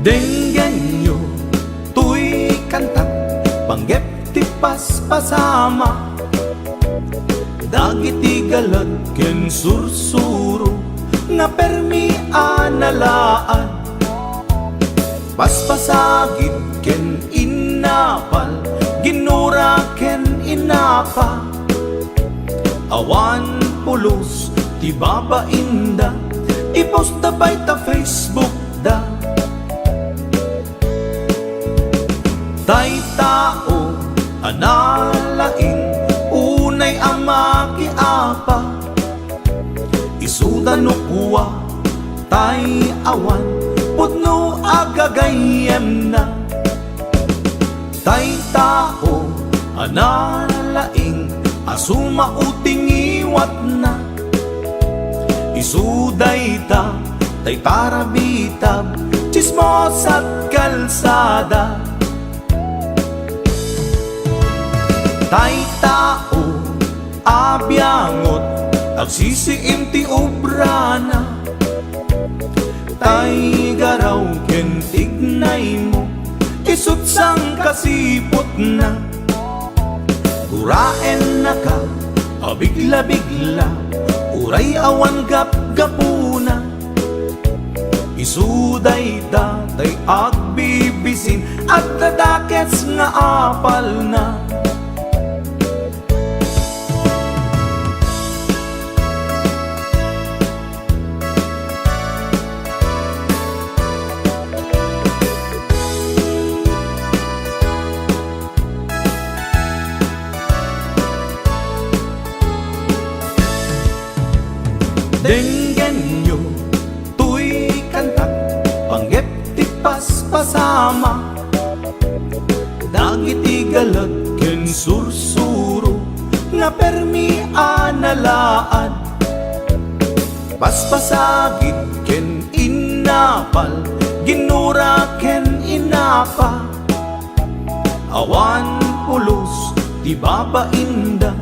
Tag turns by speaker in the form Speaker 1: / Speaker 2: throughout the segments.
Speaker 1: Denggenyo tuy kantak panggep ti paspasama dagiti galat ken sursuro nga permi analaan paspasagit ken inapal ginura ken inapa awan pulos ti babainda ipost ta bay ta Facebook da tay tao analaing unay ama kiapa isuda no kuwa tay awan putno agagayem na tay tao analaing asuma uting iwat na isuday ta tay parabitab chismos at kalsada tay tao abyangot agsisiim ti obrana tay garaw ken tignay mo isut sang kasipot na uraen na ka abigla-bigla uray awan gap-gapuna isuday ta tay agbibisin at dadakets nga apal na Denggenyo tuy kantak panggep ti paspasama dagiti galat ken sursuro nga permi analaan paspasagit ken inapal ginura ken inapa awan pulos ti babainda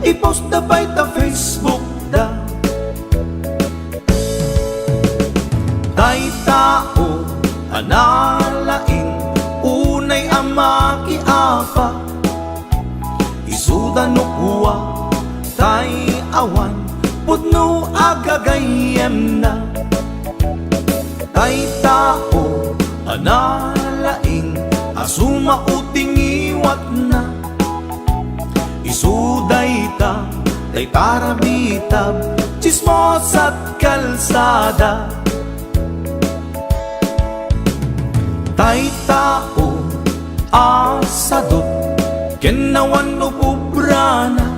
Speaker 1: ipost ta bay ta Facebook da tay tao analaing unay ama kiapa isuda no kuwa tay awan putno agagayem na tay tao analaing asuma uting iwat na isuday ta tay parabitab chismos at kalsada tay tao asadot kenawan upubrana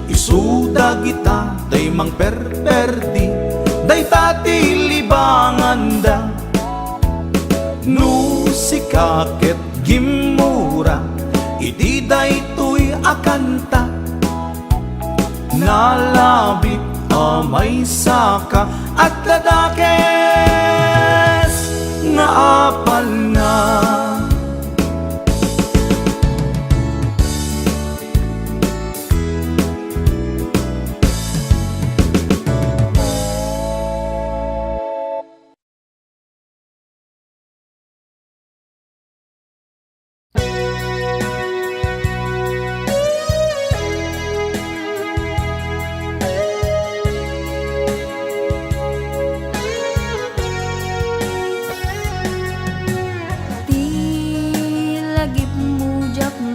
Speaker 1: isuda kita tay mang perperdi day tati libanganda no sikaket gimura iti day tuy akanta nalabit amay saka at ladakes nga apal na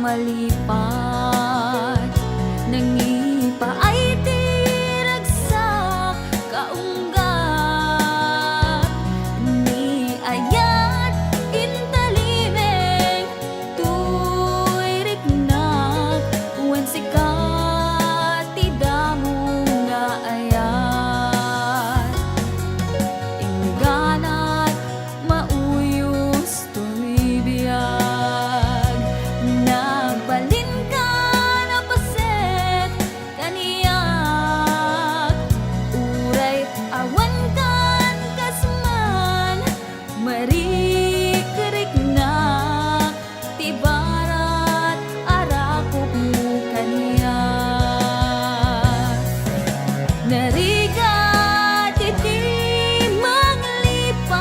Speaker 2: malipat nangipa ay tiragsak kaunggat ni ayat intalimeng tuy riknak wen sikat tidamong nga ayat ingganat mauyos tuy biyag nagbalin ka na paset kaniyak uray awan kan kasman marikiriknak tibarat arakok mo kaniyak narigat iti manglipat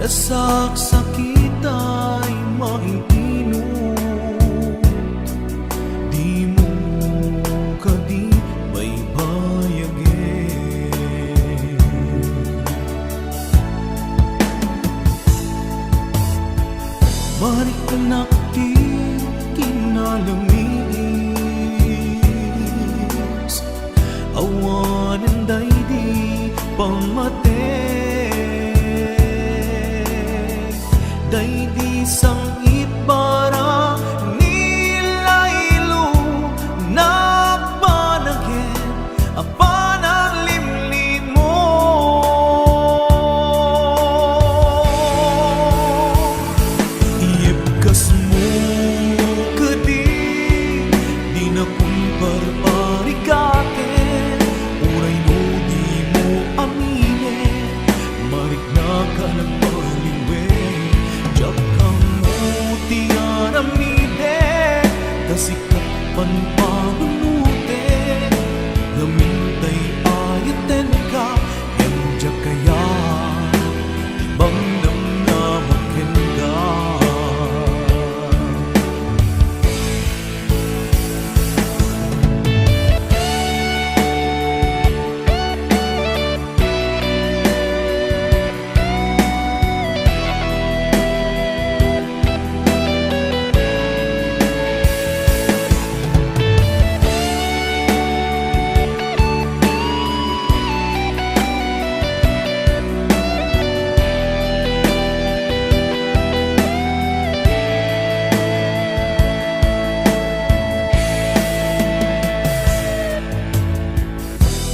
Speaker 1: Nasaksakit ay maiinot, di mo kadi may bayagin. Mariknak di kinalamis, awanan day di pamate. Day di sangit para nilaylo na panagin apan limlim mo. Iibkas mo kadi di na kumparparigate, uray no di mo amine, marik na ka nagpaliwe. Diyak kang mutiyan amide, kasikat panpanunute, namintay ayaten ka, yan diyak kaya ibang namnamakin ka.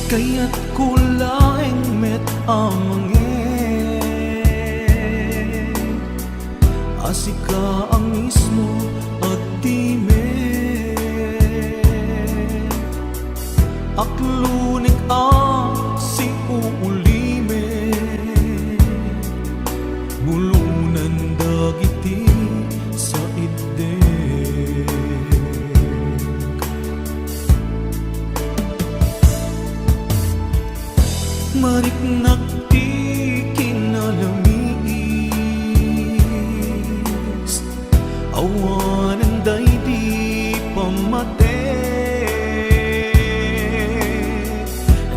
Speaker 1: Kaya't kulaing met amangin, asika ang mismo at time, aklunik ang si uulime, bulunan dagiti sa ide. Mariknak di kinalamis, awanan day di pamate.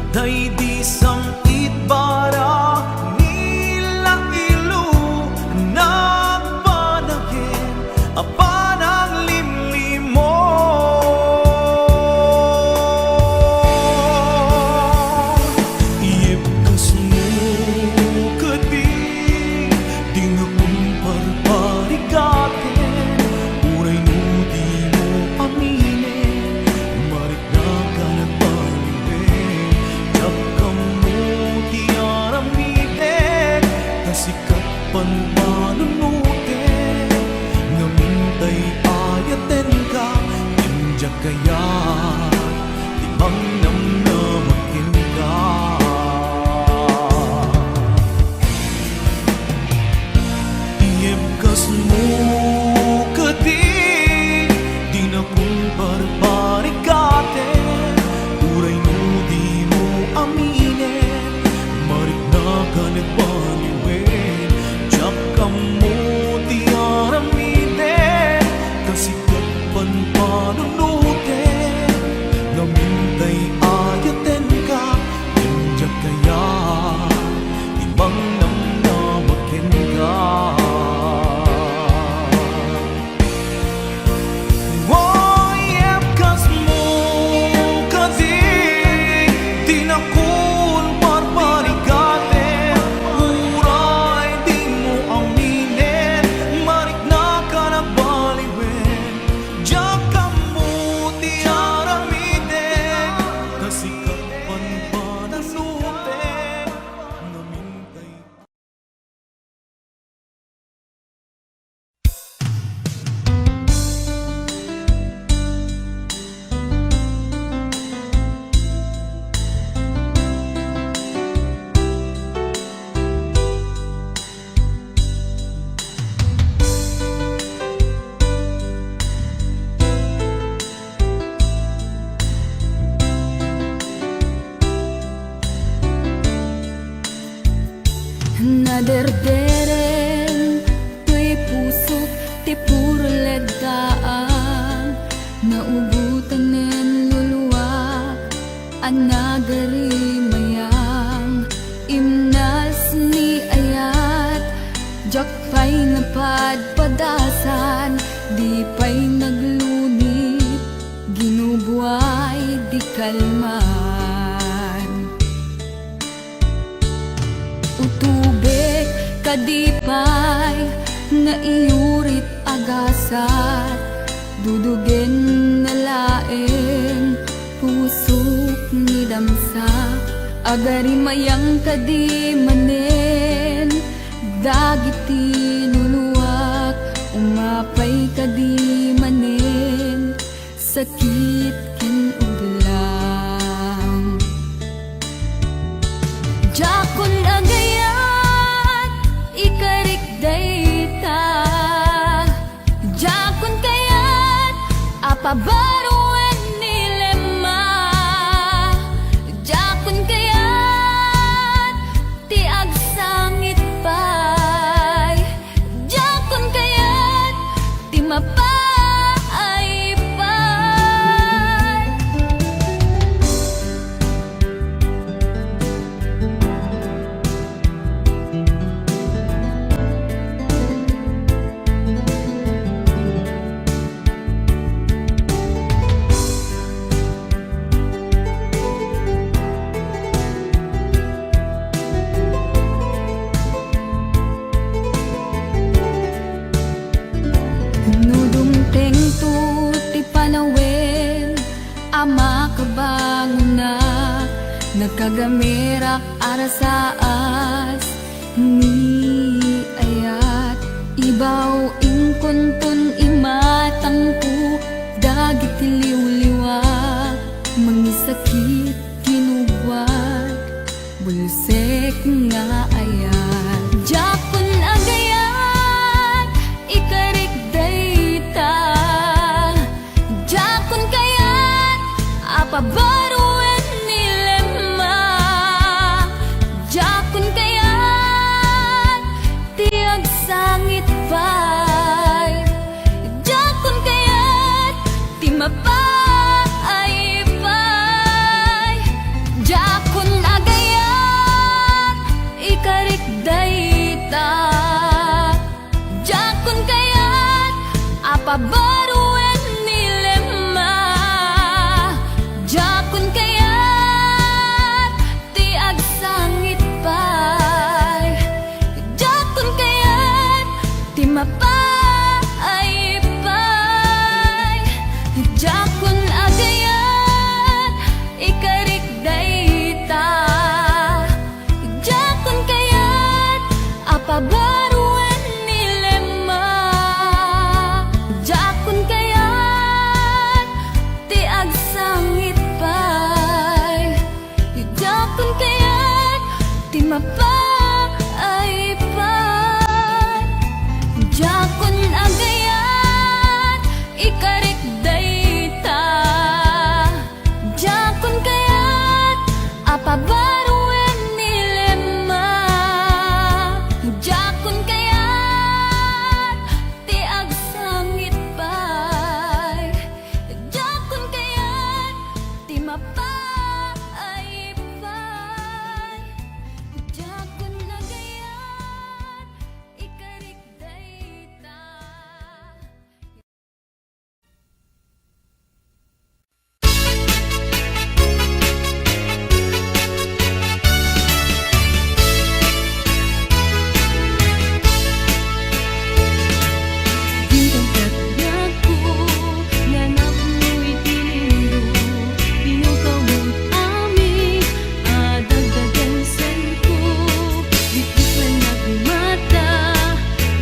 Speaker 1: Day di sangit bara nilailo na panagin apan ang limlim mo. Sikat panpanunute, namintay ayaten ka, injak kaya timang namnamakin ka. Iibkas mo kadi di na kumparparigate, uray no di mo amine, marik na ka nagbaliwe. Kamu tiaramide, kasikat panpanunute, namintay ayaten ka, injak kaya ibang namnamakin ka. Iibkas mo kasi di na kumparparigate, uray di mo aminin, marik na ka nagbaliwen. Diyak ka mo tiaramide, kasikat panpanunute, namintay.
Speaker 2: Naderdere padasan, di pa'y naglunit, ginubuhay di kalman. Utubek kadipay, nga iyurit agasat, dudugen na laeng, pusok ni damsa, agari mayang kadi manen, dagiti nuluwak, umapay kadi manen, sakit ken uglang. Jakon agayat, ikarik dayta, jakon kayat, apabaruan nilema, jakon kayat, ti agsangit pay, jakon kayat, ti mapay pay. Nudumteng tu ti panawen, ama kabangunak, nagkagamirak arasaas, ni ayat, ibaw ingkuntun imatangku, dagiti liwliwak, mangisakit kinubwat, bulsek nga ayat. Jakon agayat, ikarik dayta, jakon kayat, apabaruan nilema, jakon kayat, ti agsangit pay, jakon kayat, ti mapay pay. Jakon agayat, ikarik dayta, jakon kayat, apabaruan nilema, jakon kayat, ti agsangit pay, jakon kayat, ti mapay pay. Jakon agayat, ikarik dayta, jakon kayat, apabaruan nilema, jakon kayat, ti agsangit pay, jakon kayat, ti mapay pay. Jakon agayat, ikarik dayta, jakon kayat, apabaruan nilema, jakon kayat, ti agsangit pay, jakon kayat, ti mapay pay. Jakon agayat, ikarik dayta. Dintong katyak ko, nanap mo'y tinindo, pinukawag aming adagdagan sa'yo. Bit-bit lang nagmata,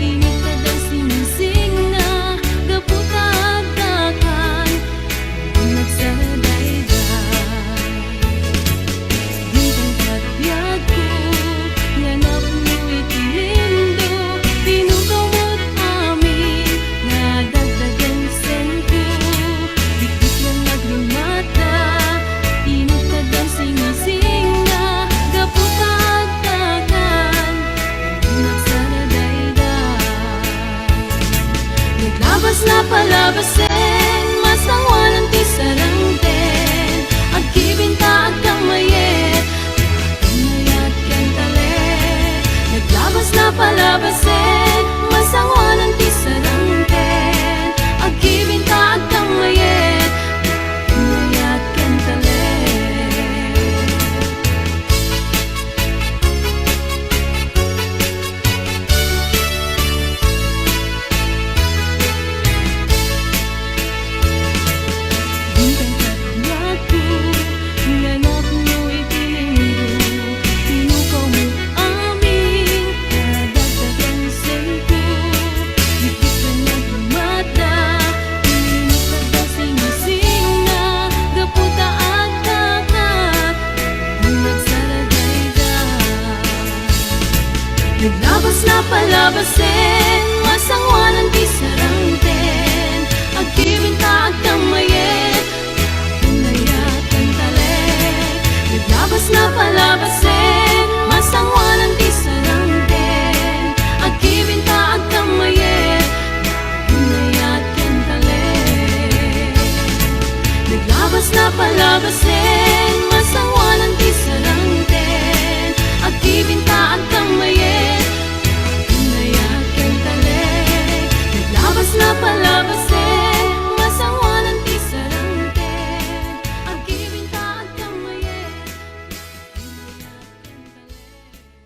Speaker 2: initad ang sinising na, gaputagdakan, nagsarayday. Dintong katyak ko, nanap mo'y tinindo, pinukawag aming nadagdagan sa'yo. Bit-bit lang nagmata, initad ang sinising na, gaputagdakan, nagsarayday. Naglabas na palabasin, masangwanan ti sarangten, agkibinta agkang mayet, mayat ken talet. Naglabas na palabasin, masangwanan ti Naglabas na palabasin, masangwanan di sarangten. Agkibinta agkamayen, pinayakan talik. Naglabas na palabasin, masangwanan di sarangten. Agkibinta agkamayen, pinayakan talik. Naglabas na palabasin, masangwanan di sarangten. Agkibinta agkamayen, pinayakan talik. Naglabas na palabasin, masangwanan di sarangten. Agkibinta agkamayen, pinayakan talik.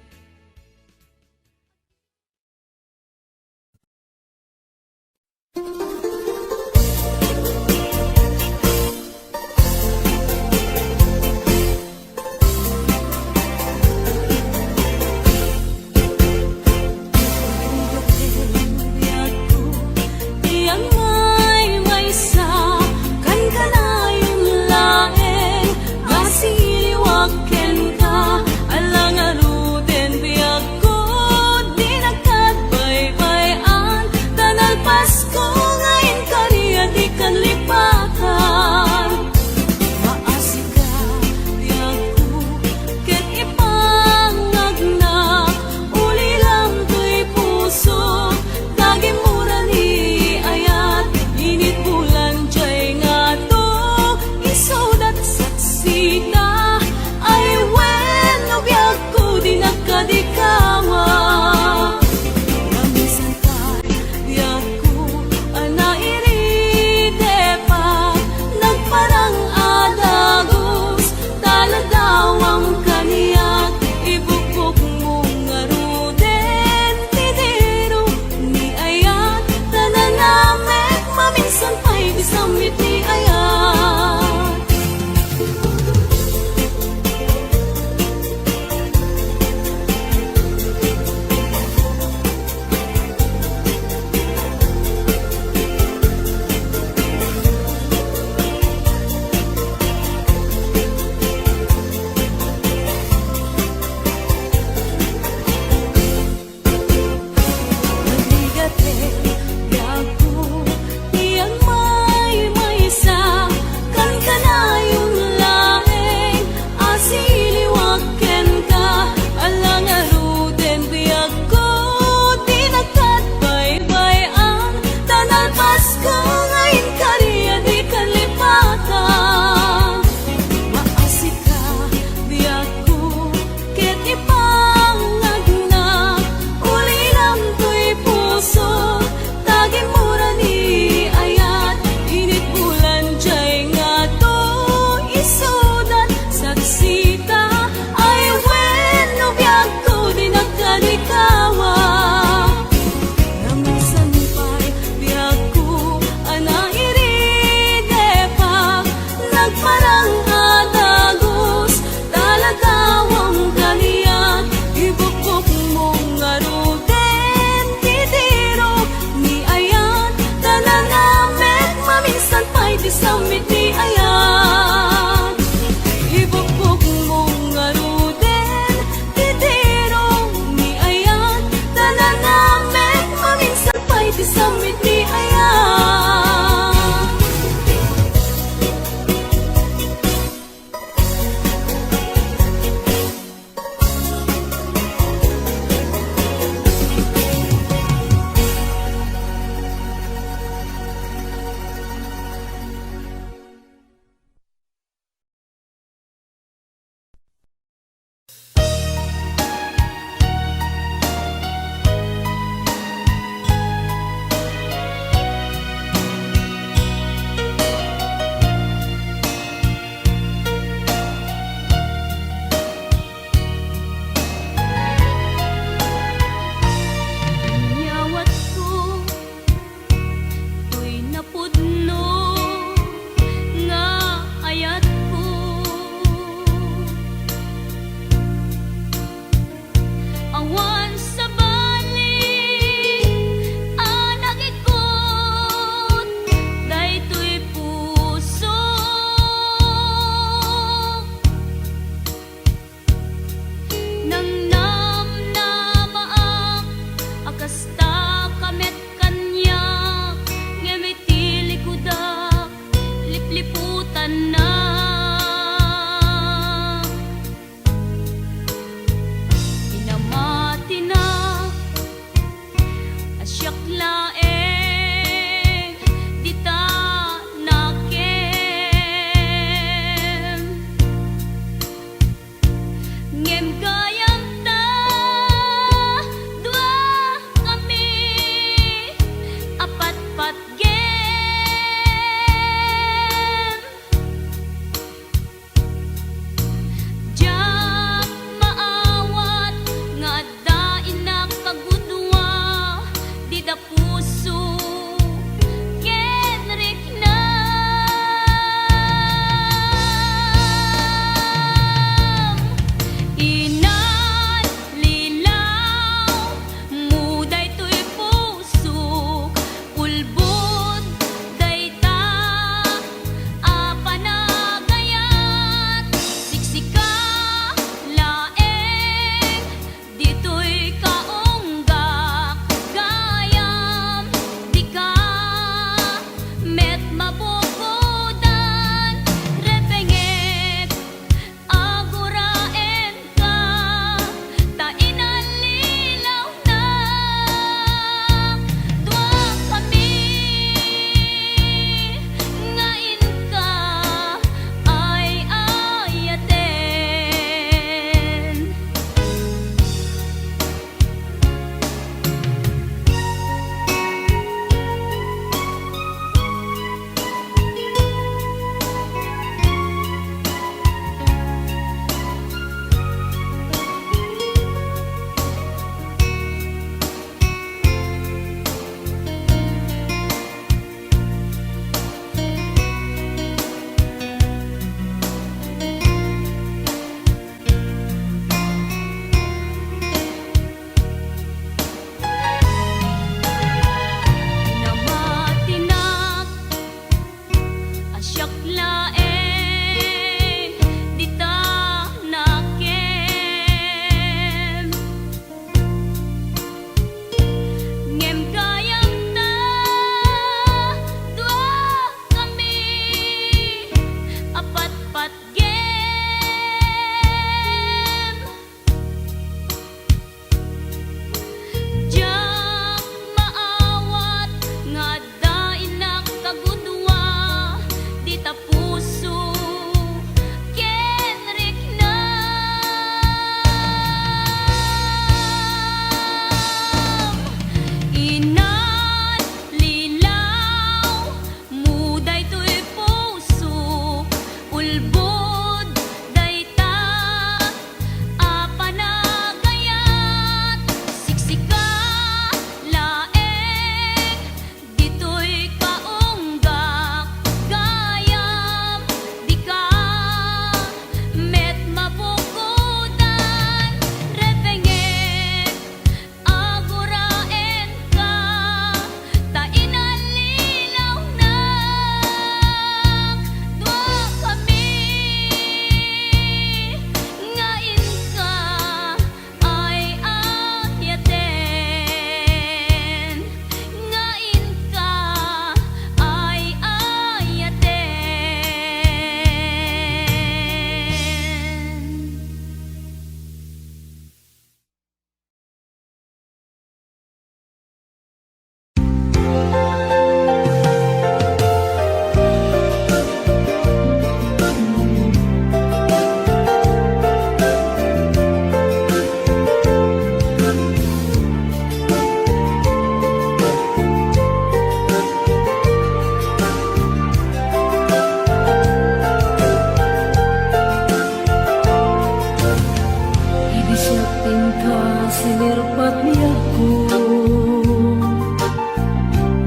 Speaker 2: Tinta silirpat niya ko,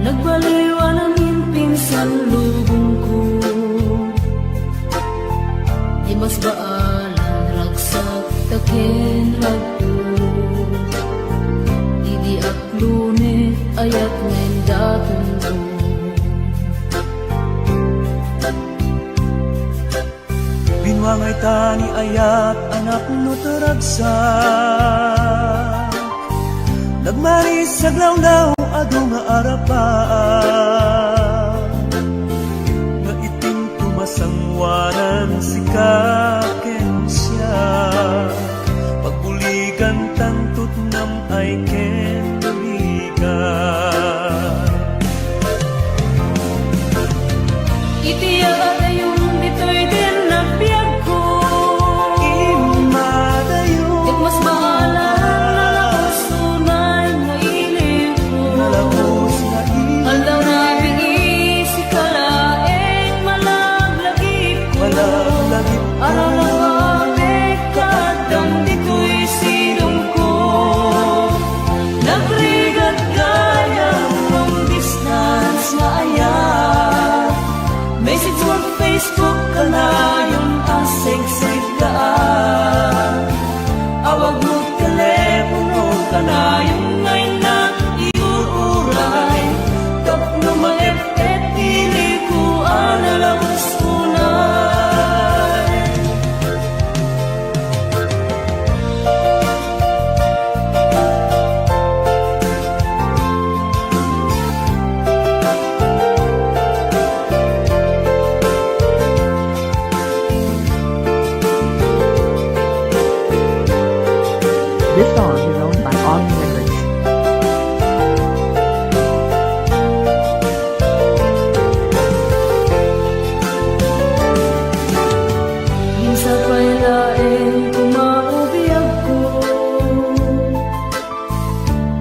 Speaker 2: nagbaliwan ang pinsan lubong ko. Di mas baalan ragsak takin ragto, idi aklune ayat ngayon datong ko.
Speaker 1: Binwangay tani ayat anak no taragsak, nagmaris sa glawlaw ado nga arapan, nga itim tumasangwanan si kaken siya, pagbuligan tangtut nam ay ken buligan.
Speaker 2: Itiya yung dito'y din nagbiag ko,
Speaker 1: Imadayo
Speaker 2: ket mas maalan nalakos tunay nga ilig ko.
Speaker 1: nalabos na
Speaker 2: Aldaw na si kalaeng malaglagip ko.
Speaker 1: imalaglagip
Speaker 2: Araw na kapit kadang dito'y silong ko. Nagrigat gayang long distance nga ayat, message on Facebook ka na yung asig-sig ka. Awag mo telepono ka na yung ngayon na iuuray. Tap na maepet, pili ko analawos unay.
Speaker 3: This song is owned by Omni Records.
Speaker 2: Minsan pa'y laeng kumaubiyag ko,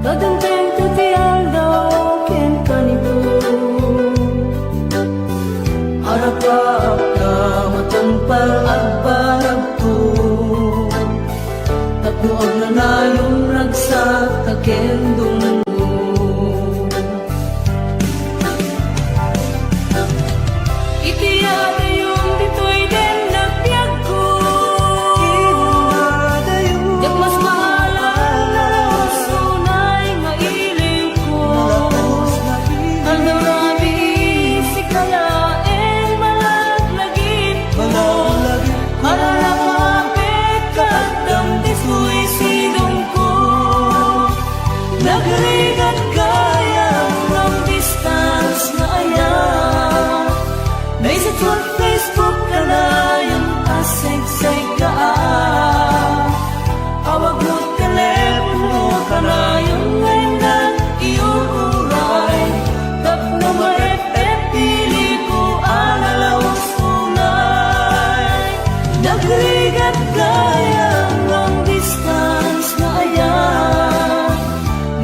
Speaker 2: kadanteng tutiyang daw ken kanito. Harap-harap ka matampal at barag ko, tatlo ang nanayong ragsak taken dungo. Itiyada yung dito'y din nagbiag ko,
Speaker 1: Imadayo
Speaker 2: yak mas maalan na sunay nga ilig ko.
Speaker 1: nalabos na
Speaker 2: Aldaw rabi si kalaeng malaglagip ko.
Speaker 1: imalaglagip
Speaker 2: Para nakapit kadang dito'y silong ko. Nagrigat gayang long distance na ayan, message on Facebook ka na yung asig-sig ka. Awag mo telepono ka na yung ngayon na iuuray. Tap na maepet, pili ko analawos unay. Nagrigat gayang long distance na ayan,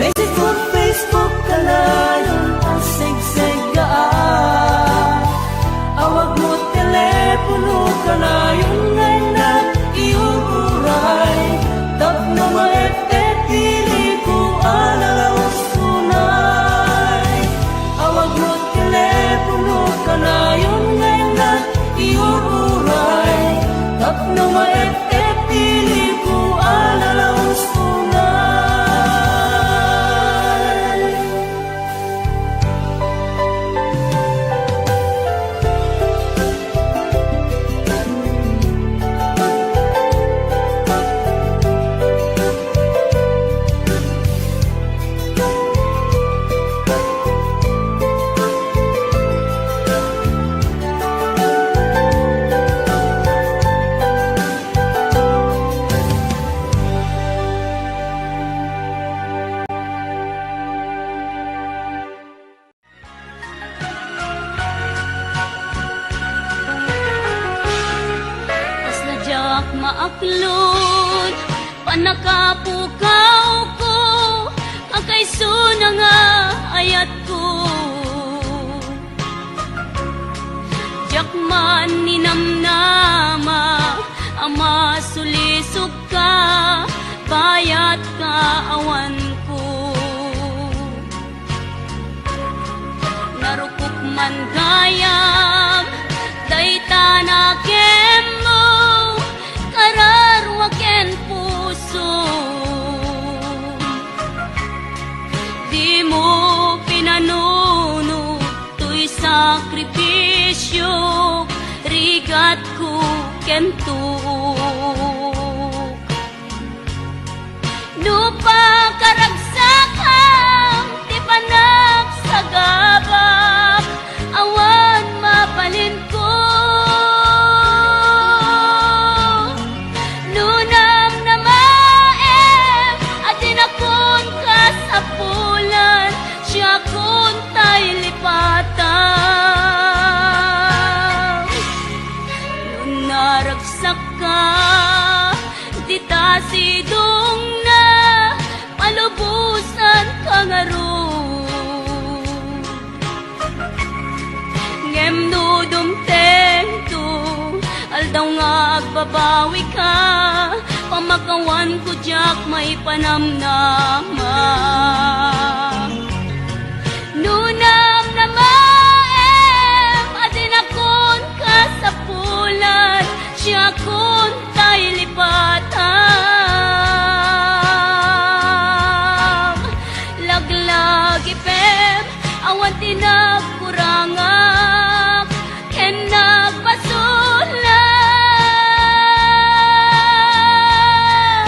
Speaker 2: message on Facebook ka na yung asig-sig ka. Awag mo telepono ka na yung ngayon na iuuray. Tap na maepet, pili ko analawos unay. Awag mo telepono ka na yung ngayon na iuuray. Tap na maepet, pili ko analawos unay. Jak maaklod, panakapukaw ko, akay suna nga ayat ko. Jak man ninamnama, ama sulisok ka, bayan
Speaker 4: man gayam dayta na kemo kararwa ken puso di mo pinanuno to'y sakripisyo rigat ko kentuk lupa karagsakam di panak sa gabak awan mapalin ko nunam na maem atin akon kasapulan siya kun tay lipatan naragsak ka di tasidong na palubusan kang aro ngem no dumtento aldaw nga agbabawi ka pamakawan ko jak may panamnama nunam na maem adin akon kasapulan siya kun tay lipatan laglag ipem awan tinagkurangak ken nagpasulat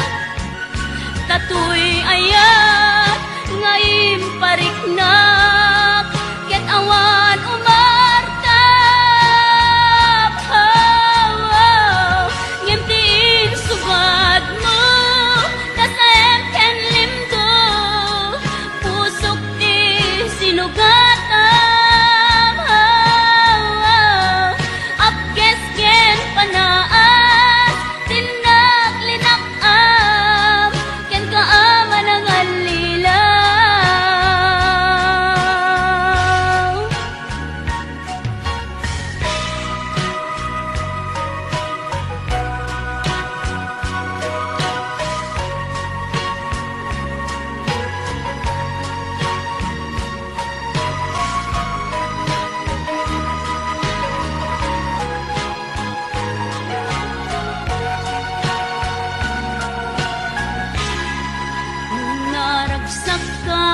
Speaker 4: tatoy ayat ngaim pariknak ket awan umartap ngimtiin sugad mo kasayem ken limdo pusok di sinugatan apkes ken panaas tinak linakam ken kaaman ang alilaw naragsak ka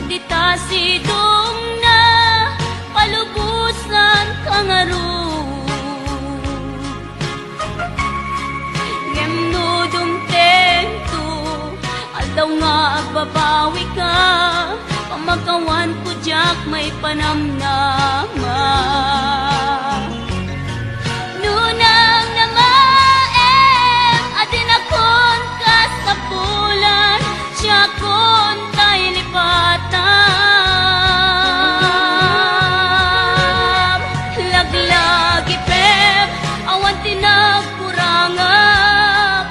Speaker 4: di tasidong na palubusan kang aro ngem no dumtento aldaw nga agbabawi ka pamakawan ko jak may panamnama nunang na maem adin akon kasapulan siya kun tay lipatan laglag ipem awan tinagkurangak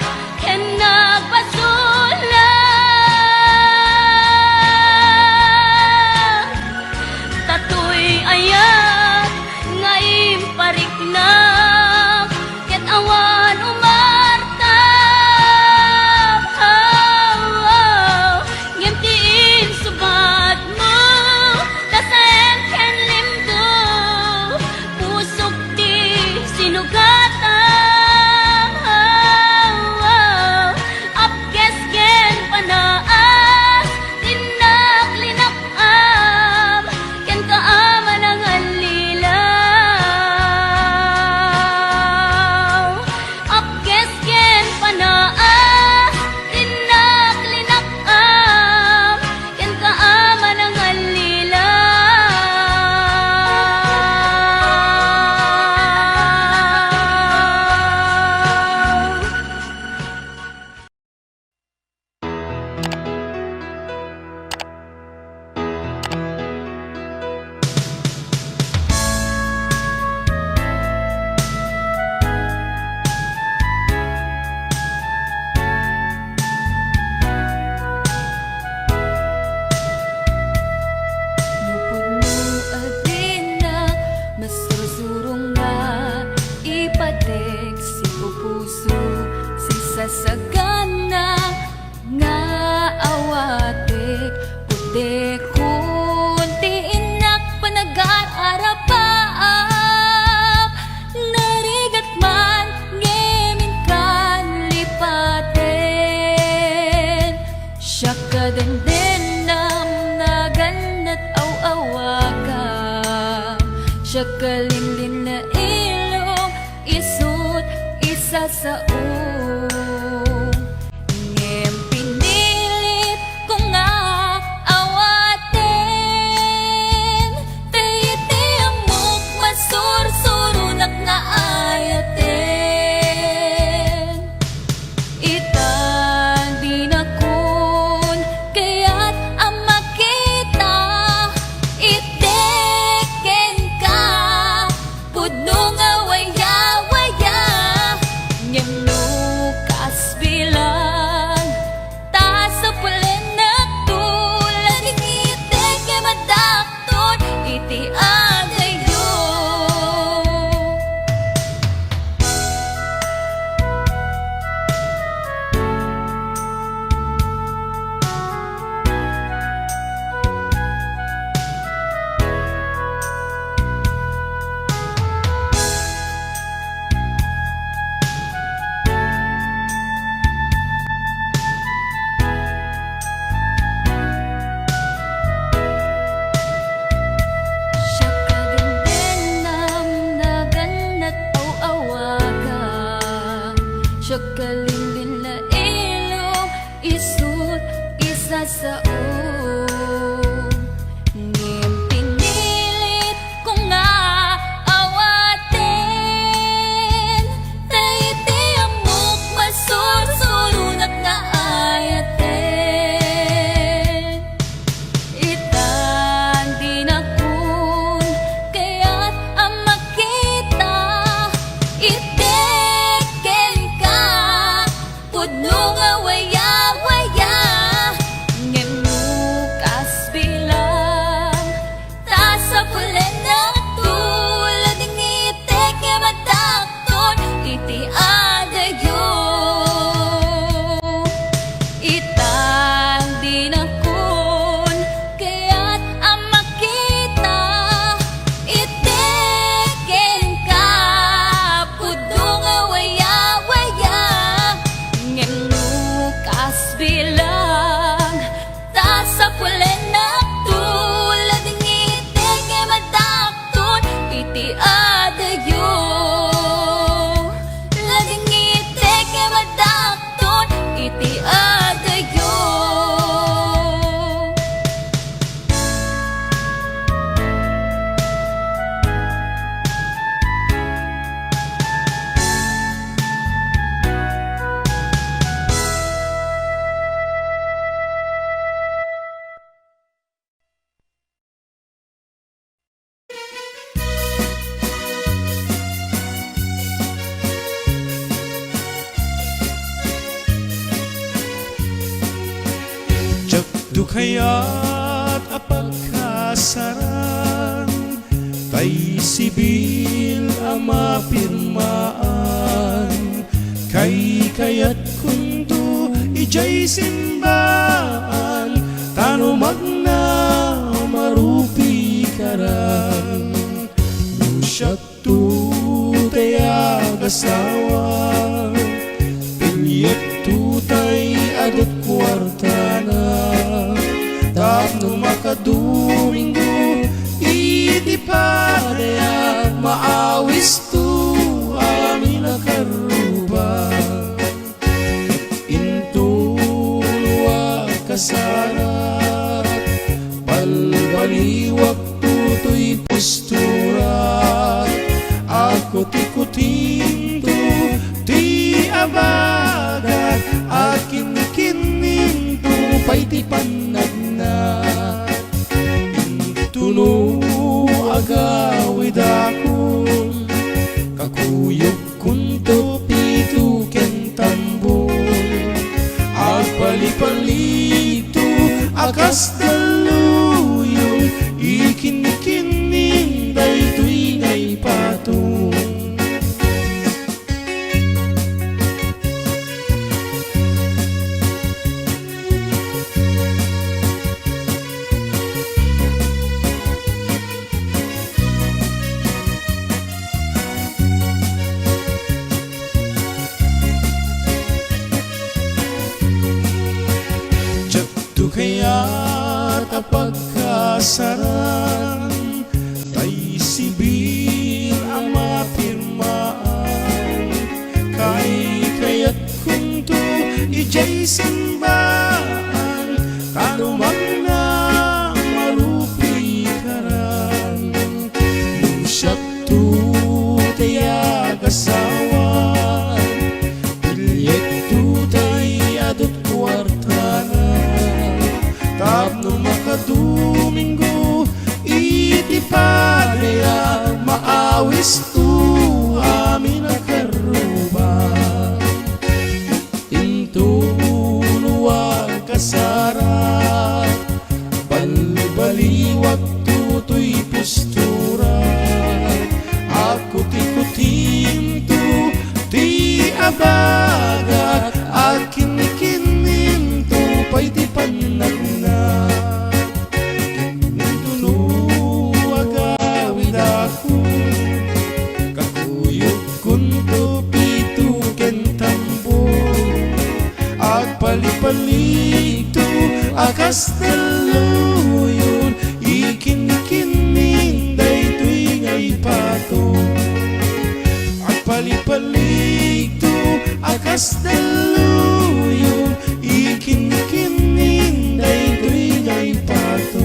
Speaker 4: ken nagpasulat tatoy ayat Siya kadendendam na ganat aw-awaga, siya kalinlin na ilong isut isa sa ngem pinilit ko nga awaten, tayiti amok masursurunak na ayaten. Itan di na kun kaya't ang makita, iteken ka pudno nga waya-waya, ngem nukas bilang ta sa pulen na tulad iteke madakton iti agayo. Siya kadendendam na ganat aw-awaga, siya kalinlin na ilong isut isa sa ngem pinilit ko nga awaten, tayiti amok masursurunak na ayaten. Itan di na kun kaya't ang makita, iteken ka pudno nga waya-waya, ngem nukas bilang ta sa pulen na tulad iteke madakton iti adayo. Itang di na kun kaya't ang makita, iteken ka pudno nga waya-waya, ngem nukas bilang ta sa pulen na tulad iteke madakton iti adayo. Laging iteke madakton iti adayo.
Speaker 1: Jakdu kaya't apagkasaran, tay sibil ang mapirmaan, kay kaya't kundo ijay simbaan, tano magna marupi karan. Nusyak tu tayag asawa, pinyat tu tay adot kwartana, tapno makadomingo iti padaya, maawis tu amin akaruba. Into luwa kasarat, palbaliwak tutoy posturat, ako tikutinto ti abagat, akin kininto pa'y ti panagna. Intuno agawid akon, kakuyog kunto pito ken tambol, agpalipalito akas daluyong, ikin-kining daytoy ngay patong.
Speaker 5: kaya't pagkasaran tay sibir ang mapirmaan kaya't kung to ijay simbaan tanumang na marupi karan nusyat tu tayag asawan pilyek tu tay adot kwartana tapno makadomingo iti padaya maawis tu amin akaruba intuluwag kasara balbaliwag tutoy postura ako tikutin tu ti abagat akin kinin tu pa'y ti panagna kinituluwag awid ako kakuyog kunto pito kentambo at palipalik tu akas daluyon ikin-kinin day tu'y ngay pato at palipalik tu akas daluyon ikin-kinin day tu'y ngay pato.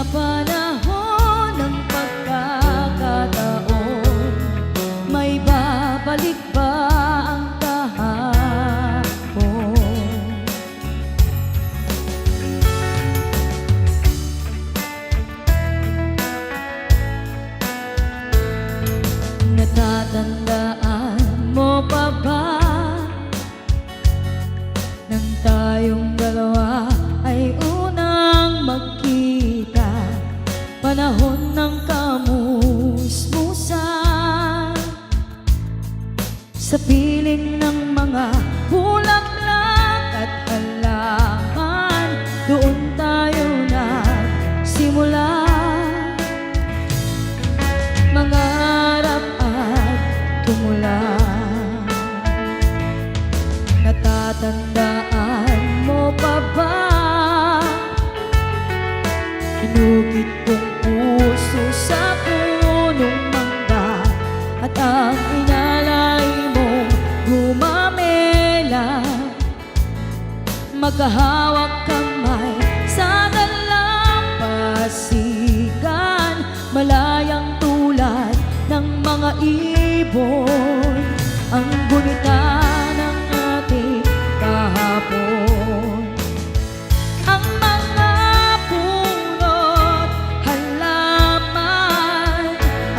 Speaker 2: Panapanahon ng pagkakataon, may babalik ba ang kahapon? Natatandaan mo pa ba nang tayong dalawa ay unang magkita? Panahon ng kamusmusan, sa piling ng mga bulaklak at halaman, doon tayo nagsimula mangarap at tumula. Natatandaan mo pa ba inukit kong puso sa punong mangga at ang inalay mong gumamela, magkahawak kamay sa dalampasigan, malayang tulad ng mga ibon ang gunita ng ating kahapon. Ang mga punot halaman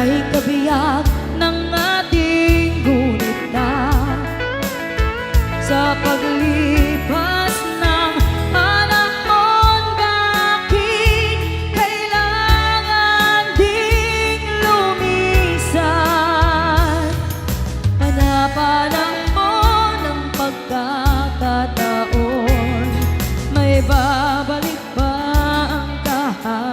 Speaker 2: ay kabiyak ng ating gunita. Sa paglipas ng panahon, bakit kailangan ding lumisan? Panapanahon ng pagkakataon, may babalik ba ang kahapon?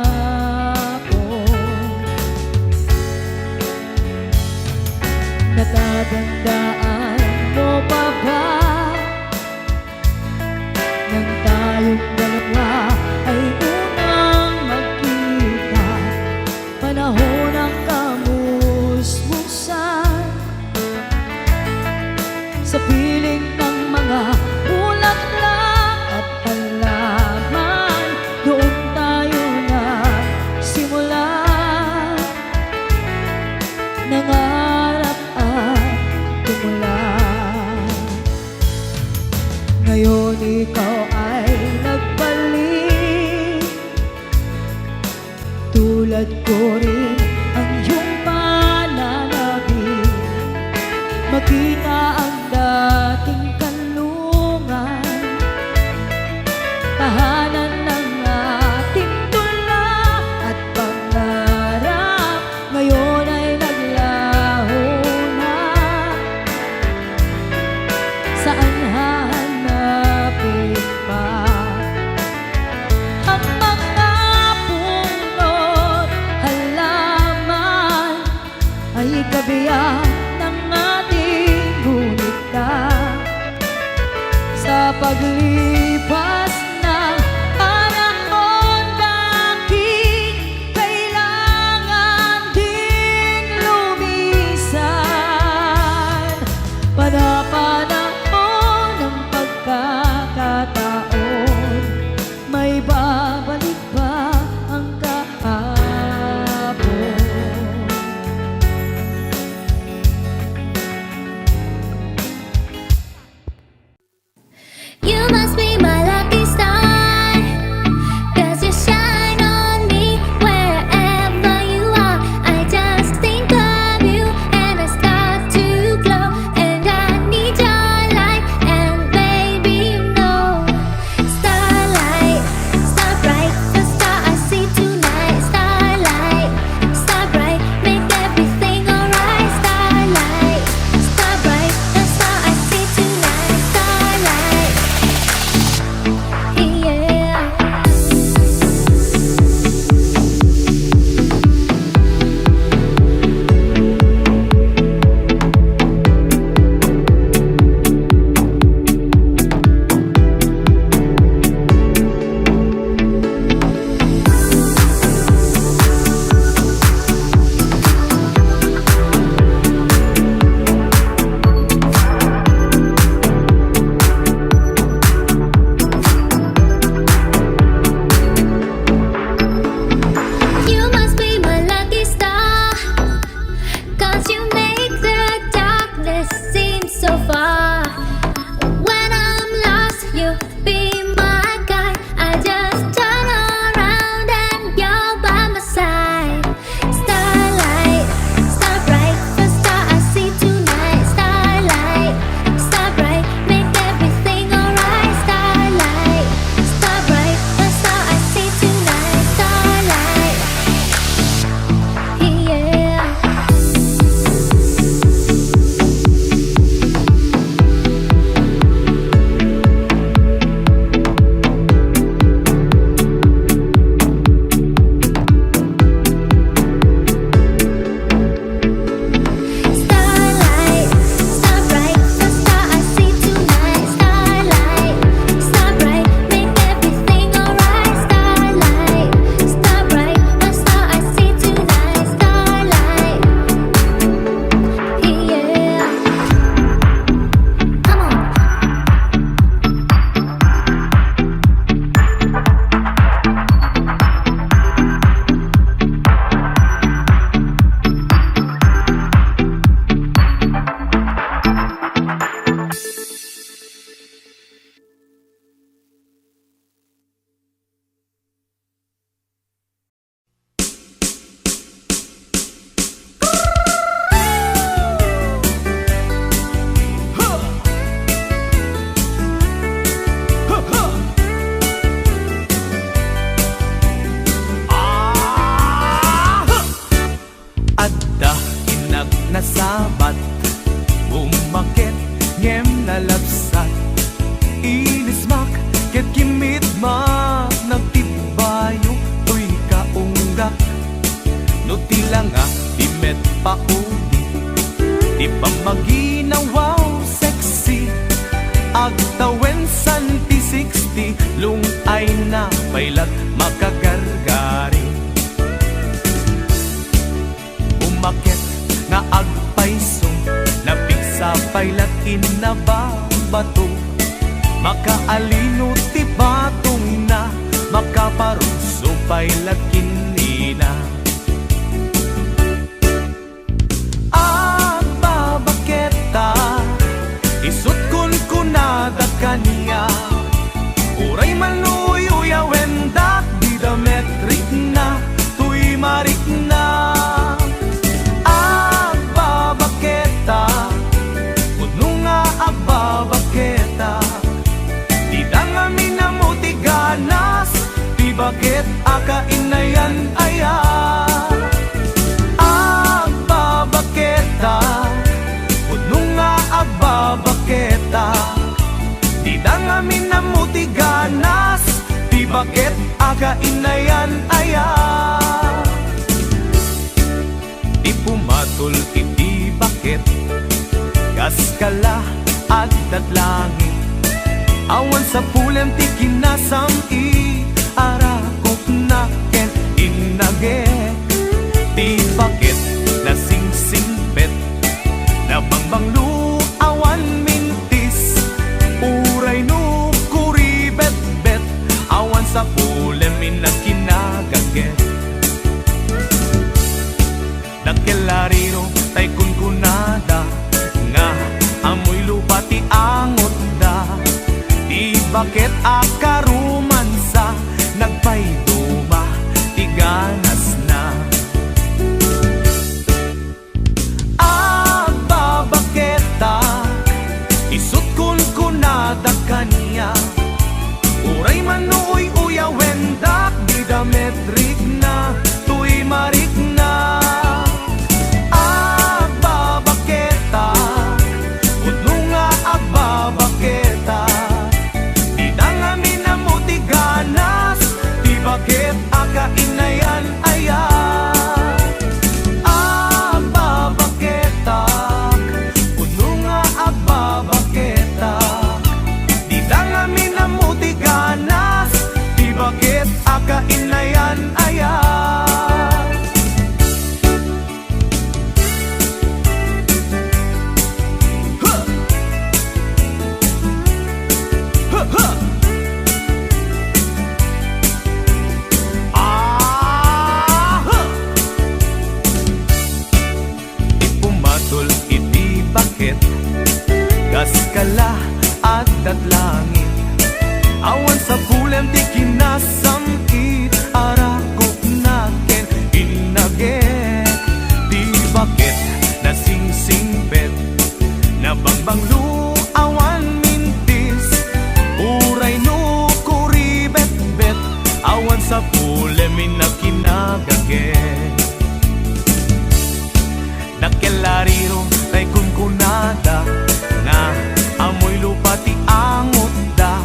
Speaker 2: Natatandaan mo pa ba nang tayong dalawa ay unang magkita? Panahon ng kamusmusan, sa piling ng mga bulaklak at halaman, doon tayo nagsimula nangarap at tumula. Ngayon ikaw ay nagbalik, tulad ko rin ang iyong pananabik, makita ang dating kanlungan, tahanan ng ating tula at pangarap, ngayon ay naglaho
Speaker 6: ay kabiyak ng ating gunita. Sa paglipas ng panahon, bakit kailangan ding lumisan? Panapanahon ng pagkakataon, may babalik ba ang kahapon?
Speaker 4: You must be my lucky star, 'cause you shine on me wherever you are. I just think of you and I start to glow, and I need your light, and baby you know. Starlight, star bright, the star I see tonight. Starlight, star bright, make everything alright. Starlight, star bright, the star I see tonight. Starlight, yeah. You must be my lucky star, 'cause you make the darkness seem so far. When I'm lost, you be my guide. I just turn around and you're by my side. Starlight, star bright, the star I see tonight. Starlight, star bright, make everything alright. Starlight, star bright, the star I see tonight. Starlight, yeah. Starlight, star bright, the star I see tonight. Starlight, star bright, make everything alright. Starlight, star bright, the star I see tonight. Starlight, yeah. Come on.
Speaker 1: Adda inag nasabat, bumakit ngem nalabsat. Inismak ket kimidmak, nagtibayo uy kaunggak. No tila nga di met paudi, di pa maginawaw sexy. Agtawen santi 60, lungay na pailat makagargari. Umakit nga agpaiso, napigsa pailat inababato. Makaalino ti batong na, makaparunso pailat kinina. Agbabaketa, isut kun kunada kaniya. Uray maluyo wendak, di dametrik na, tuy marik na. Agbabaketa, kuno nga agbabaketa. Di dangami na mutiganas, di bakit akainayan aya. Agbabaketa, kuno nga agbabaketa. Di dangami na mutiganas, di bakit akainayan aya. Di pumatul bakit gas kala at langit awan sa pulem ti kinasam i arakok na ken inage ti bakit nasingsingpet na bangbanglu awan mintis uray no kuribet-bet awan sa pulem inakinagaget nagkelariro tay kunkunada nga amoy lupa ti angot da di bakit akarumansa nagpayduma ti ganas na agbabaketa isut kunkunada kanya uray manuoy uyawendak di dametrik na tuy marik na agbabaketa udno nga agbabaketa di dangamin na mo ti ganas di bakit akainayan ayan agbabaketa udno nga agbabaketa di dangamin na mo ti ganas di bakit akainayan ayan ipumatol iti bakit gas kala at langit awan sa pulem ti kinasamkit arakok na ken inaget di bakit nasingsingpet na bangbanglu awan mintis uray no kuribet-bet awan sa pulem inakinagaget nagkelariro tay kunkunada nga amoy lupa ti angot da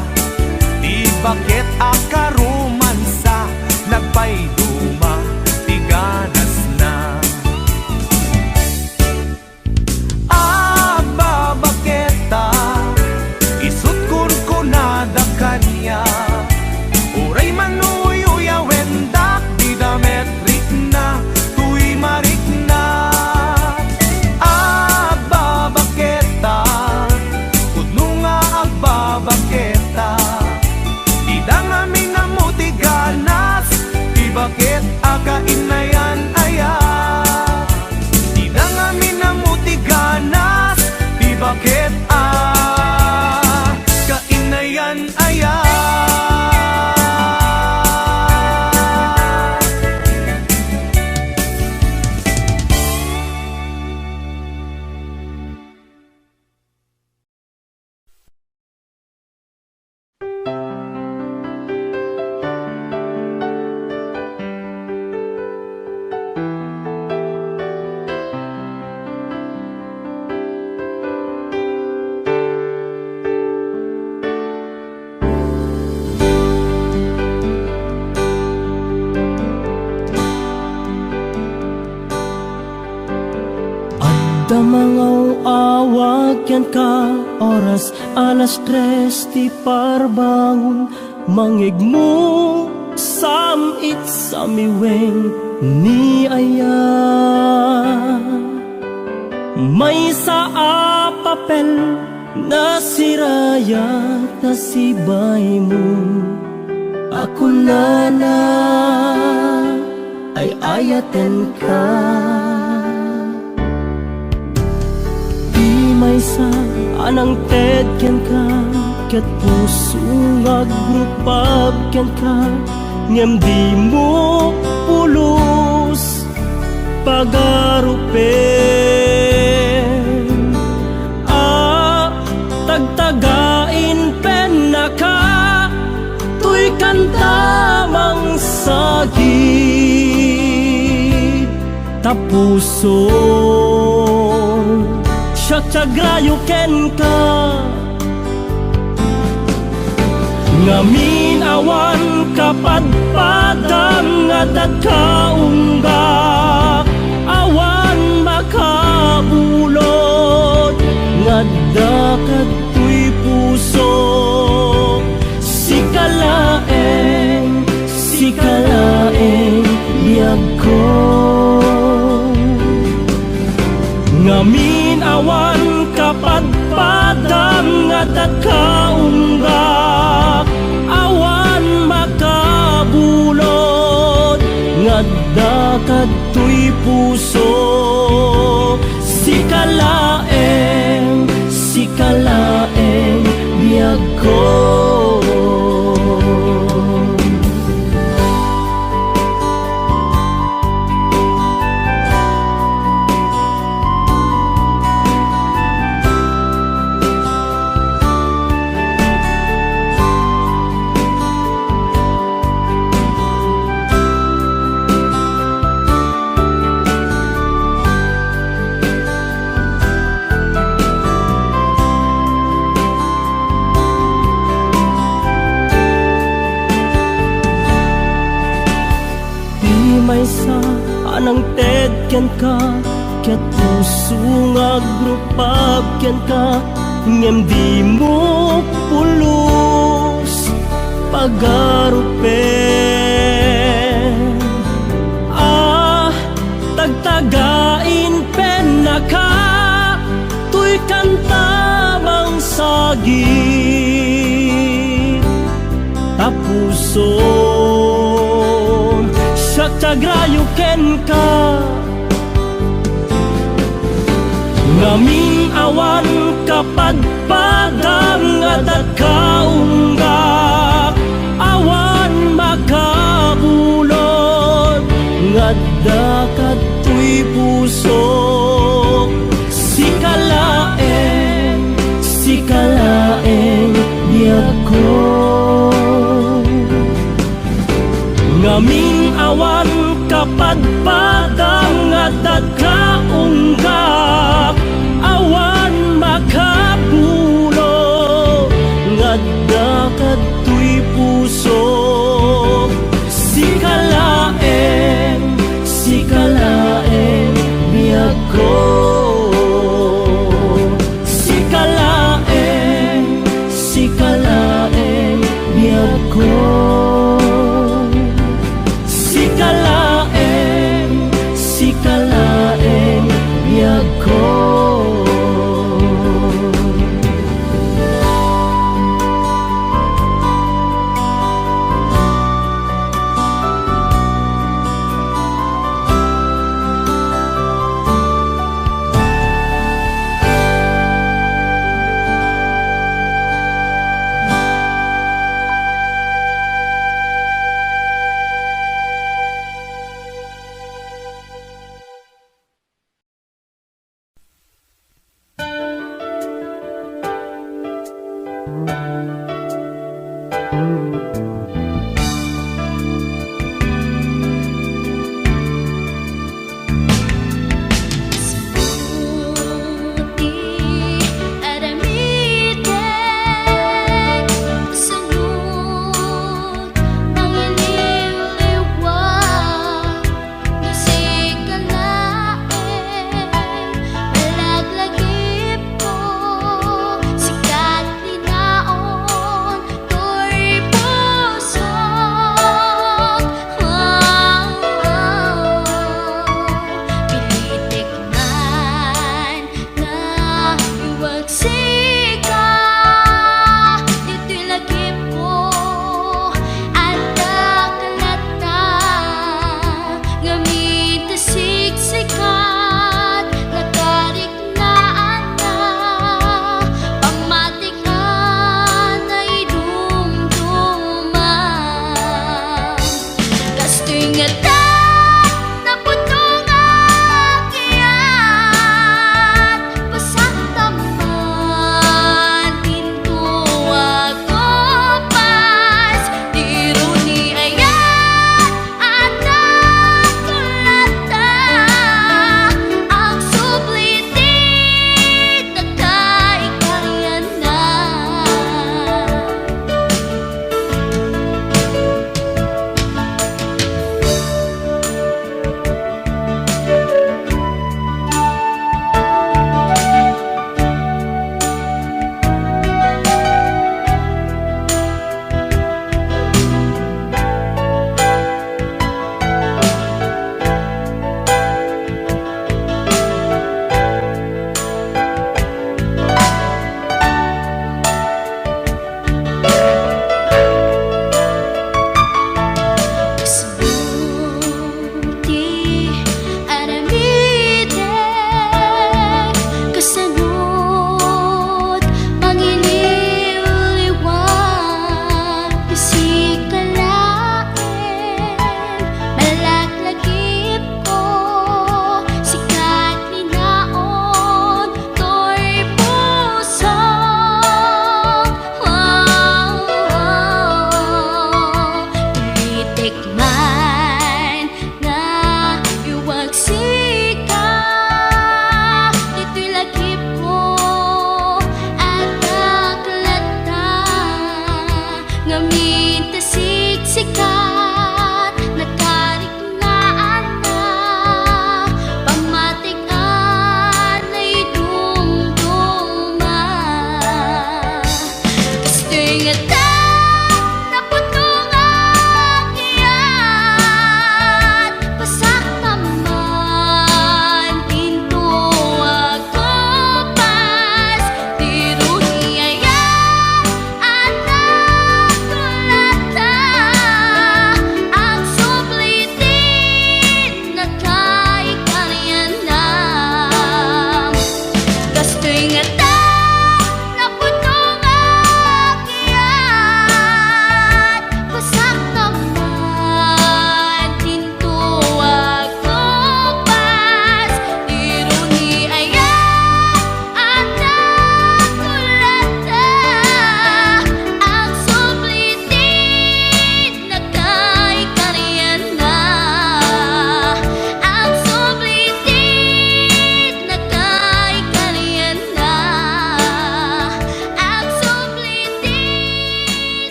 Speaker 1: di bakit akarumansa nagpayduma ti ganas na agbabaketa isut kunkunada kanya uray manuy uyawendak di dametrik na tuy marik na agbabaketa udno nga agbabaketa di dangamin na mo ti ganas di bakit akainayan ayan di dangamin na mo ti ganas di bakit kainayan ayan
Speaker 2: Damangaw awag yan ka oras alas 3 ti parbangon mangigmo samit samiweng ni aya may sa papel na sirayat na sibay mo ako na ay ayaten ka may sa anang ted ken ka ket puso agrupab ken ka ngem di mo pulos pagarupen tagtagain pen naka tuy kantamang sagit tapuson Syagrayo ken ka ngamin awan kapadpadang nga dagkaunggak awan makabulo ngamin awan kapadpadang nga dakaunggak, awan makabulod nga dakadtoy puso. Sikalaeng biyag ko. May sa anang ted ken ka, ket puso nga grupab ken ka, ngem di mo pulos pagarupen. Tagtagain pen na ka, tuy kanta bang sagit, tapuson sagrayo ken ka. Ngamin awan kapadpadang nga dakaunggak, awan makabulod nga dakadtoy puso. Sikalaeng biyag ko. Ngamin awan kapadpadang nga dakaunggak, awan makabulod nga dakadtoy puso. Sikalaeng biyag ko. Sikalaeng biyag ko. Sikalaeng biyag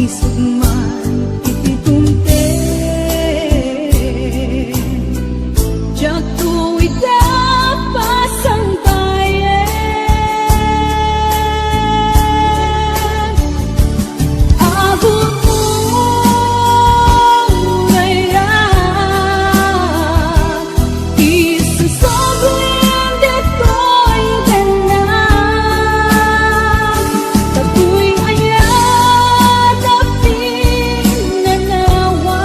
Speaker 6: sugman iti tumten jak tuwid pasang bayan abot mo ngayon isusobrin deto'y ganang katuy ayat aping nanawa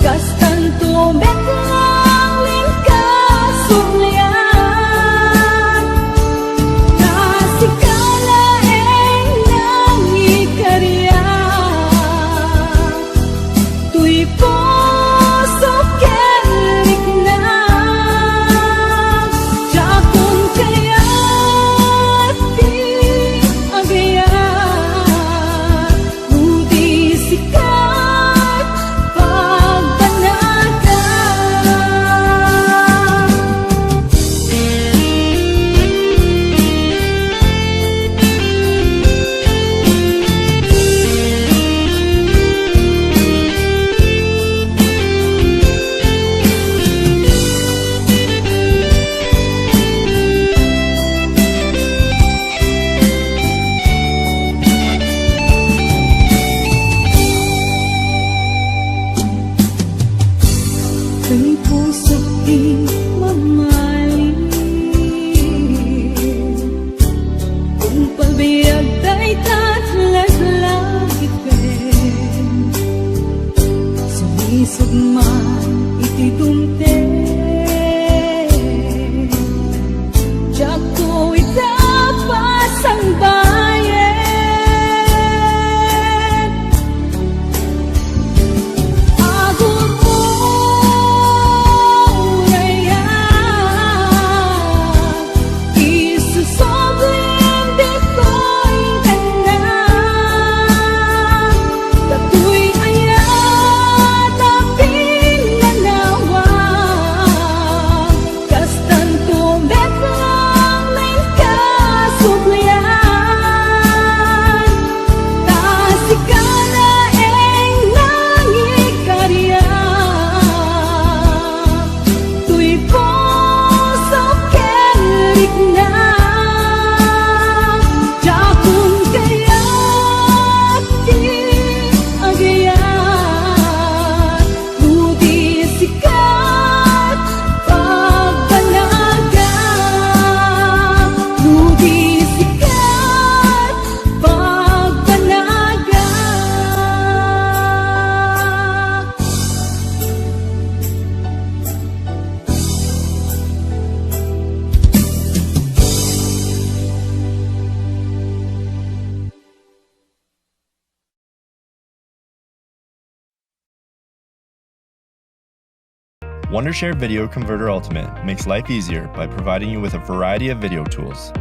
Speaker 6: kastan tumetlang lingkasurlian nasikala nang ikarya tuy puso kelik na jakon kaya ti agaya budi sikat pagbanata kay puso't di mamahalin kung pabiyag ta'y tatlaglag ipin sumisog man iti dumten jak ko itapas ang bayan agot mo ngayon isusobrin deto'y ganang katuy ayat aping nanawa kastan tumetlang lingkasublian nasikala nang ikarya tuy puso kelik na jakon kaya ti agaya budi sikat pagbanaga budi sikat pagbanaga
Speaker 7: Wondershare Video Converter Ultimate makes life easier by providing you with a variety of video tools.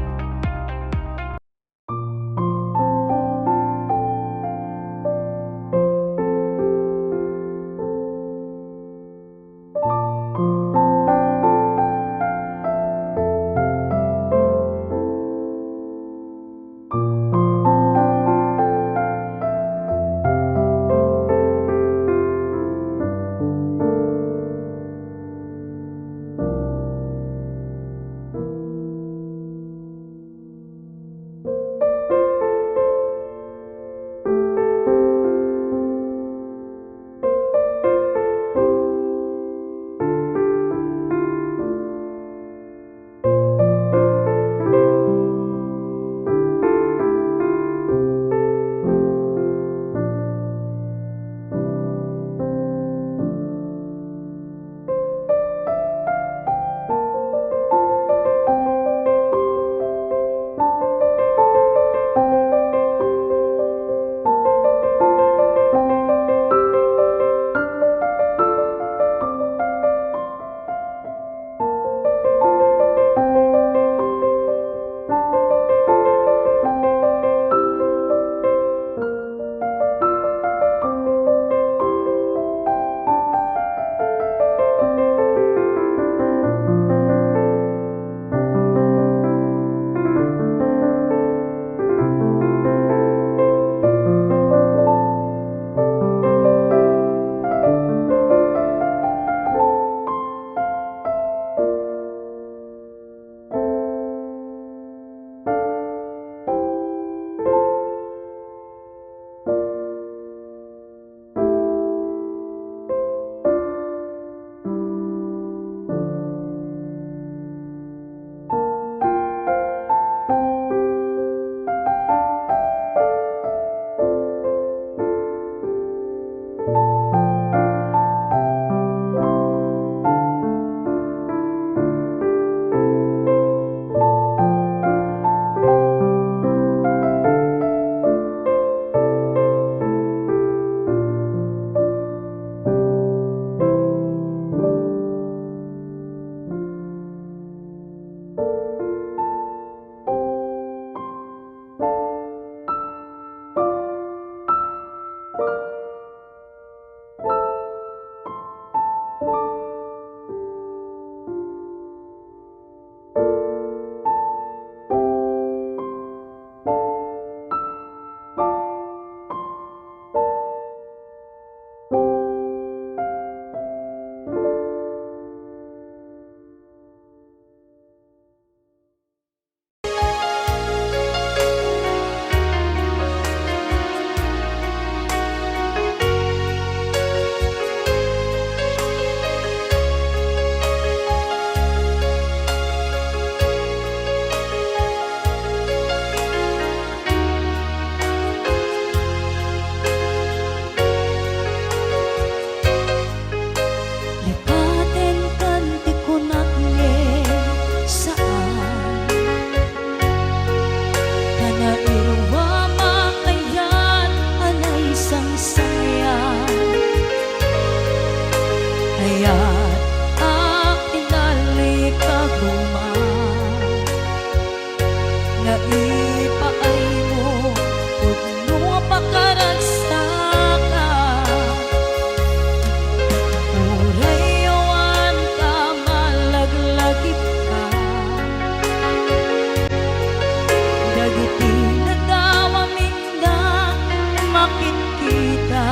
Speaker 2: akin kita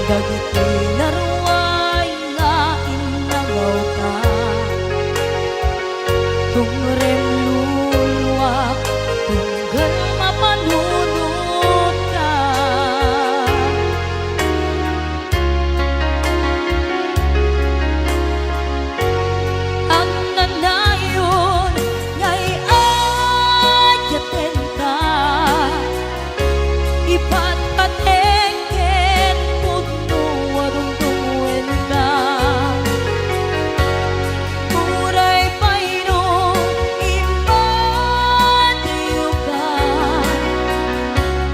Speaker 2: dagiti laruay lain langaw ka tungrem luluwak tunggal mapanunod ka ang nanayon ngay ayaten ka ipatpatengken pudno warungtungwen ka uray payno impatiyo ka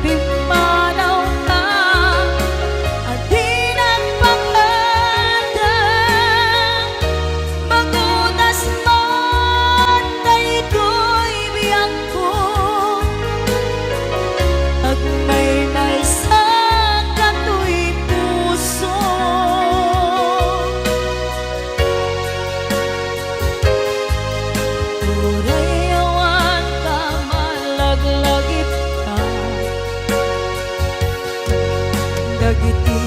Speaker 2: pimanaw ka adi nagpapatang magunas man daytoy biyang ko agmay sa katoy puso uray awan ka malaglagip ka dagiti